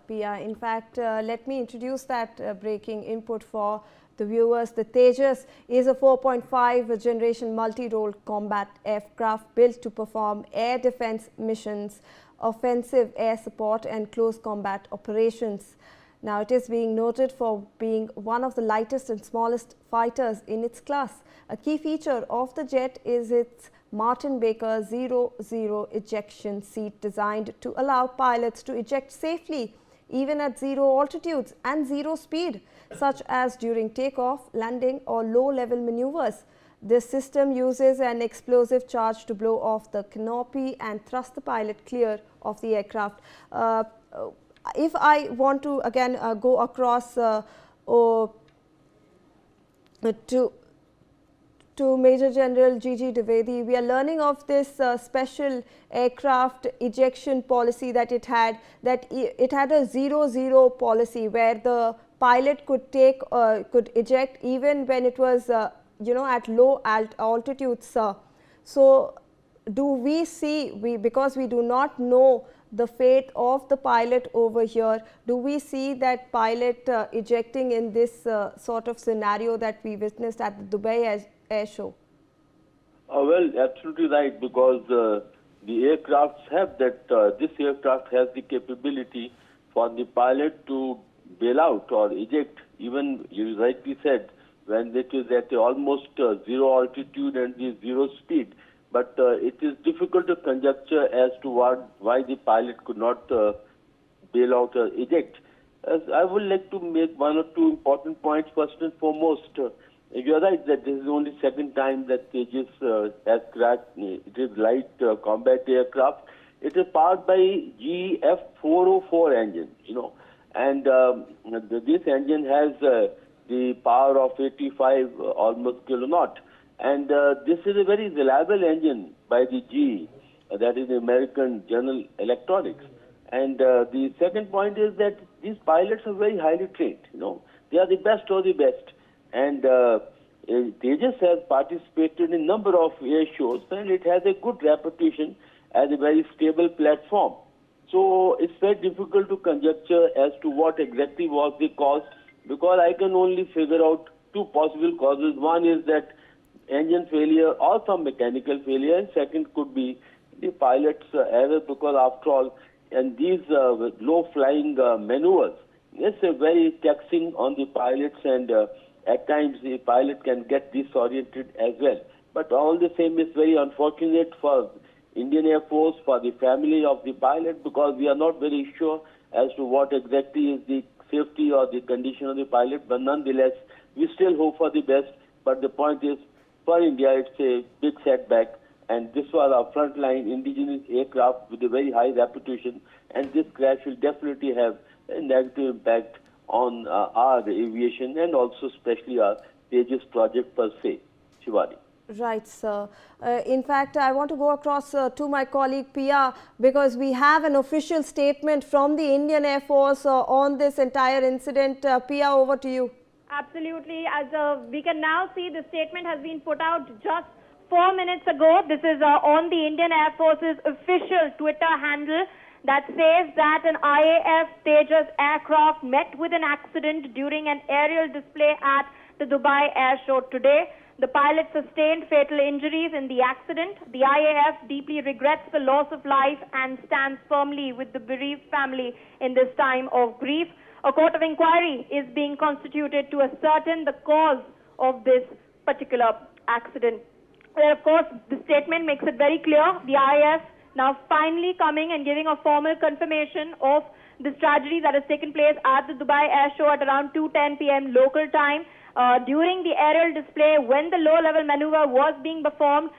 Pia. In fact, let me introduce that breaking input for the viewers. The Tejas is a 4.5 generation multi-role combat aircraft built to perform air defense missions, offensive air support and close combat operations. Now, it is being noted for being one of the lightest and smallest fighters in its class. A key feature of the jet is its Martin Baker 0-0 ejection seat, designed to allow pilots to eject safely even at zero altitudes and zero speed, such as during takeoff, landing or low-level maneuvers. This system uses an explosive charge to blow off the canopy and thrust the pilot clear of the aircraft. If I want to again go across to Major General G.G. Dwivedi, we are learning of this special aircraft ejection policy that it had. That it had a 0-0 policy where the pilot could eject even when it was at low altitudes. So, do we see because we do not know the fate of the pilot over here, do we see that pilot ejecting in this sort of scenario that we witnessed at the Dubai Air Show? Well, absolutely right, because the aircrafts have that, this aircraft has the capability for the pilot to bail out or eject, even you rightly said, when it is at almost zero altitude and the zero speed. But it is difficult to conjecture as to why the pilot could not bail out or eject. As I would like to make one or two important points. First and foremost, you are right that this is only second time that Tejas has crashed. It is light combat aircraft. It is powered by GE F404 engine, and this engine has the power of 85 almost kiloknot. And this is a very reliable engine by the GE, that is the American General Electronics. And the second point is that these pilots are very highly trained. They are the best of the best. And Tejas has participated in a number of air shows, and it has a good reputation as a very stable platform. So it's very difficult to conjecture as to what exactly was the cause, because I can only figure out two possible causes. One is that engine failure or some mechanical failure, and second could be the pilot's error, because after all, and these low flying maneuvers, it's very taxing on the pilots, and at times the pilot can get disoriented as well. But all the same, it's very unfortunate for Indian Air Force, for the family of the pilot, because we are not very sure as to what exactly is the safety or the condition of the pilot. But nonetheless, we still hope for the best. But the point is, for India, it's a big setback, and this was our frontline indigenous aircraft with a very high reputation, and this crash will definitely have a negative impact on our aviation and also especially our Tejas project per se. Shivani. Right, sir. In fact, I want to go across to my colleague Pia, because we have an official statement from the Indian Air Force on this entire incident. Pia, over to you. Absolutely. As we can now see, the statement has been put out just 4 minutes ago. This is on the Indian Air Force's official Twitter handle that says that an IAF Tejas aircraft met with an accident during an aerial display at the Dubai Air Show today. The pilot sustained fatal injuries in the accident. The IAF deeply regrets the loss of life and stands firmly with the bereaved family in this time of grief. A court of inquiry is being constituted to ascertain the cause of this particular accident. Well, of course, the statement makes it very clear. The IAF now finally coming and giving a formal confirmation of this tragedy that has taken place at the Dubai Air Show at around 2:10 p.m. local time. During the aerial display, when the low-level maneuver was being performed,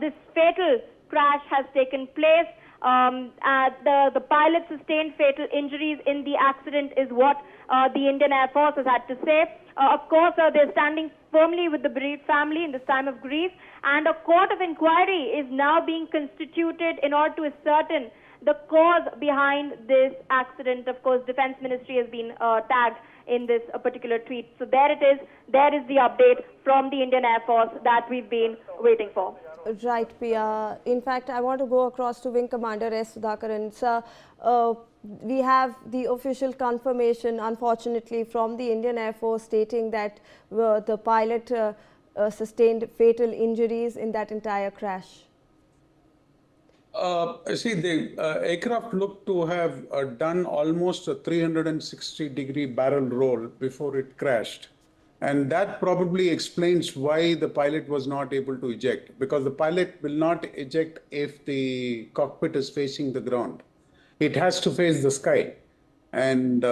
this fatal crash has taken place. The pilot sustained fatal injuries in the accident is what the Indian Air Force has had to say. Of course, they're standing firmly with the bereaved family in this time of grief, and a court of inquiry is now being constituted in order to ascertain the cause behind this accident. Of course, Defense Ministry has been tagged in this particular tweet. So there it is. There is the update from the Indian Air Force that we've been waiting for. Right, Pia. In fact, I want to go across to Wing Commander S. Sudhakaran. Sir, we have the official confirmation, unfortunately, from the Indian Air Force stating that the pilot sustained fatal injuries in that entire crash. See, the aircraft looked to have done almost a 360-degree barrel roll before it crashed. And that probably explains why the pilot was not able to eject, because the pilot will not eject if the cockpit is facing the ground. It has to face the sky. And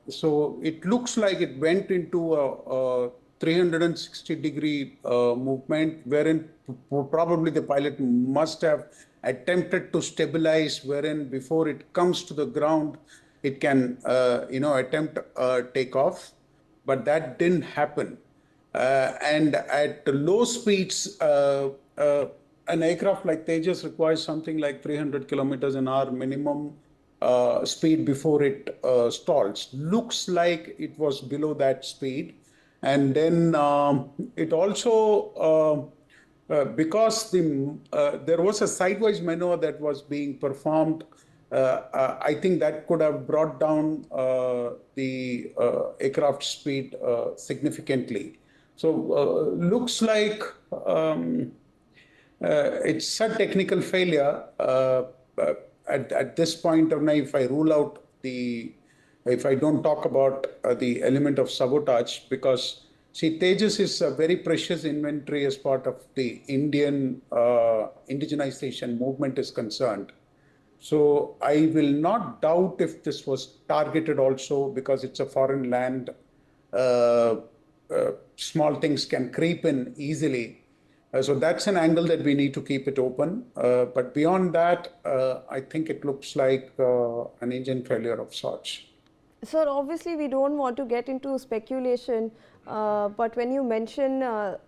so it looks like it went into a 360-degree movement, wherein probably the pilot must have attempted to stabilize, wherein before it comes to the ground, it can, attempt takeoff, but that didn't happen. And at low speeds, an aircraft like Tejas requires something like 300 kilometers an hour minimum speed before it stalls. Looks like it was below that speed. And then it also, because there was a sidewise maneuver that was being performed, I think that could have brought down the aircraft speed significantly. So looks like it's a technical failure. At this point of now, if I rule out if I don't talk about the element of sabotage, because see, Tejas is a very precious inventory as part of the Indian indigenization movement is concerned. So I will not doubt if this was targeted also, because it's a foreign land. Small things can creep in easily. So that's an angle that we need to keep it open. But beyond that, I think it looks like an engine failure of sorts. Sir, obviously we don't want to get into speculation, but when you mention, a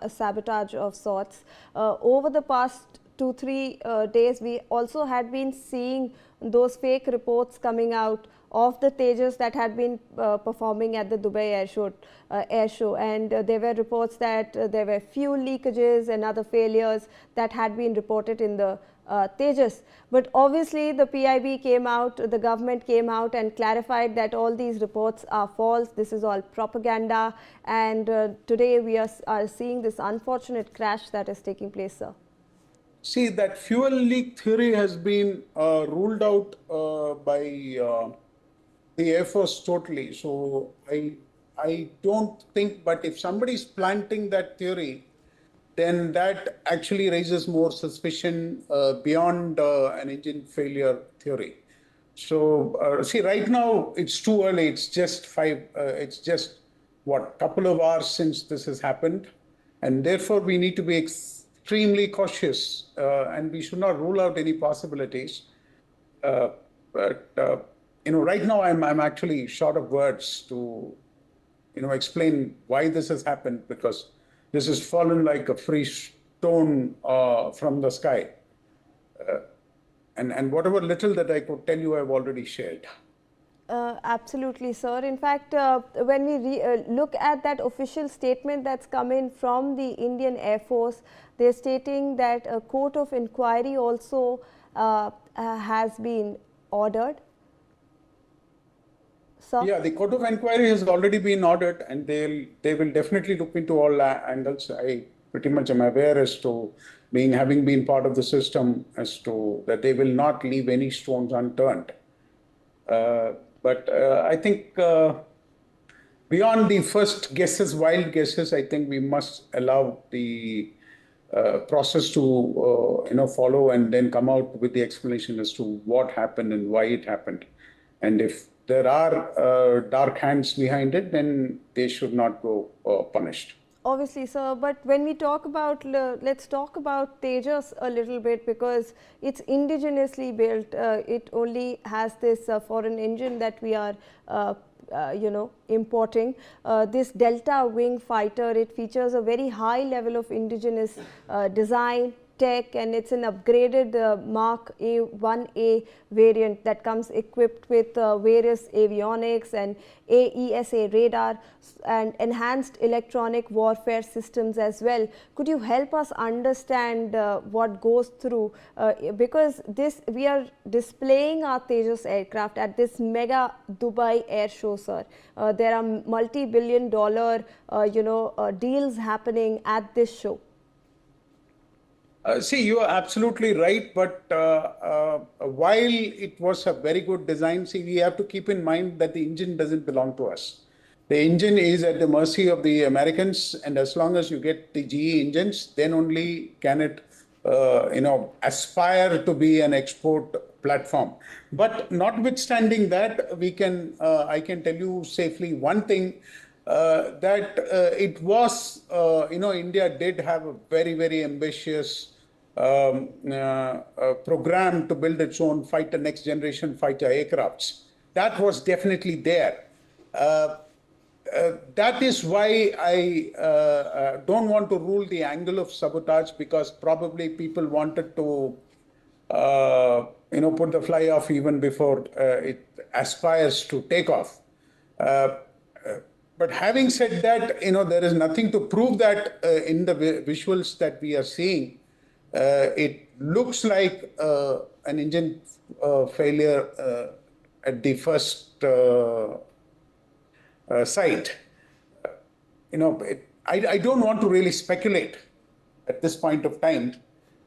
sabotage of sorts, over the past 2-3 days, we also had been seeing those fake reports coming out of the Tejas that had been performing at the Dubai air show, and there were reports that there were fuel leakages and other failures that had been reported in the Tejas. But obviously the PIB came out, the government came out and clarified that all these reports are false, this is all propaganda, and today we are seeing this unfortunate crash that is taking place, sir. See, that fuel leak theory has been ruled out by the Air Force totally. So I don't think, but if somebody is planting that theory, then that actually raises more suspicion beyond an engine failure theory. So see, right now it's too early. It's just couple of hours since this has happened, and therefore we need to be extremely cautious, and we should not rule out any possibilities. But right now I'm actually short of words to, explain why this has happened, because this has fallen like a free stone from the sky. And whatever little that I could tell you, I've already shared. Absolutely, sir. In fact, when we look at that official statement that's come in from the Indian Air Force, they're stating that a court of inquiry also has been ordered. Sir? Yeah, the court of inquiry has already been ordered, and they will definitely look into all angles. I pretty much am aware as to having been part of the system, as to that they will not leave any stones unturned. But I think beyond the first guesses, wild guesses, I think we must allow the process to follow, and then come out with the explanation as to what happened and why it happened. And if there are dark hands behind it, then they should not go punished. Obviously, sir, but when we talk about, let's talk about Tejas a little bit, because it's indigenously built. It only has this foreign engine that we are, importing. This Delta wing fighter, it features a very high level of indigenous design, tech, and it's an upgraded Mark A1A variant that comes equipped with various avionics and AESA radar and enhanced electronic warfare systems as well. Could you help us understand what goes through, because we are displaying our Tejas aircraft at this mega Dubai air show, sir. There are multi-billion dollar deals happening at this show. See, you are absolutely right, but while it was a very good design, see, we have to keep in mind that the engine doesn't belong to us. The engine is at the mercy of the Americans, and as long as you get the GE engines, then only can it, aspire to be an export platform. But notwithstanding that, I can tell you safely one thing, that it was, India did have a very, very ambitious program to build its own next generation fighter aircrafts. That was definitely there. That is why I don't want to rule the angle of sabotage, because probably people wanted to, put the fly off even before it aspires to take off. But having said that, there is nothing to prove that in the visuals that we are seeing. It looks like an engine failure at the first site. I don't want to really speculate at this point of time,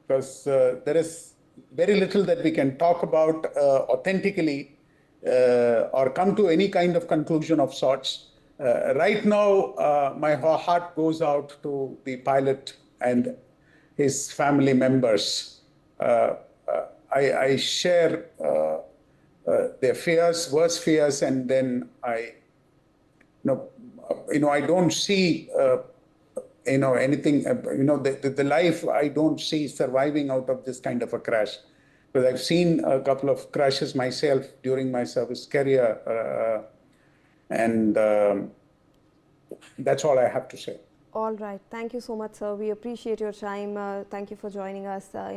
because there is very little that we can talk about authentically or come to any kind of conclusion of sorts. Right now, my heart goes out to the pilot and his family members. I share their fears, worst fears, and then I don't see, anything, the life I don't see surviving out of this kind of a crash. Because I've seen a couple of crashes myself during my service career, and that's all I have to say. All right. Thank you so much, sir. We appreciate your time. Thank you for joining us.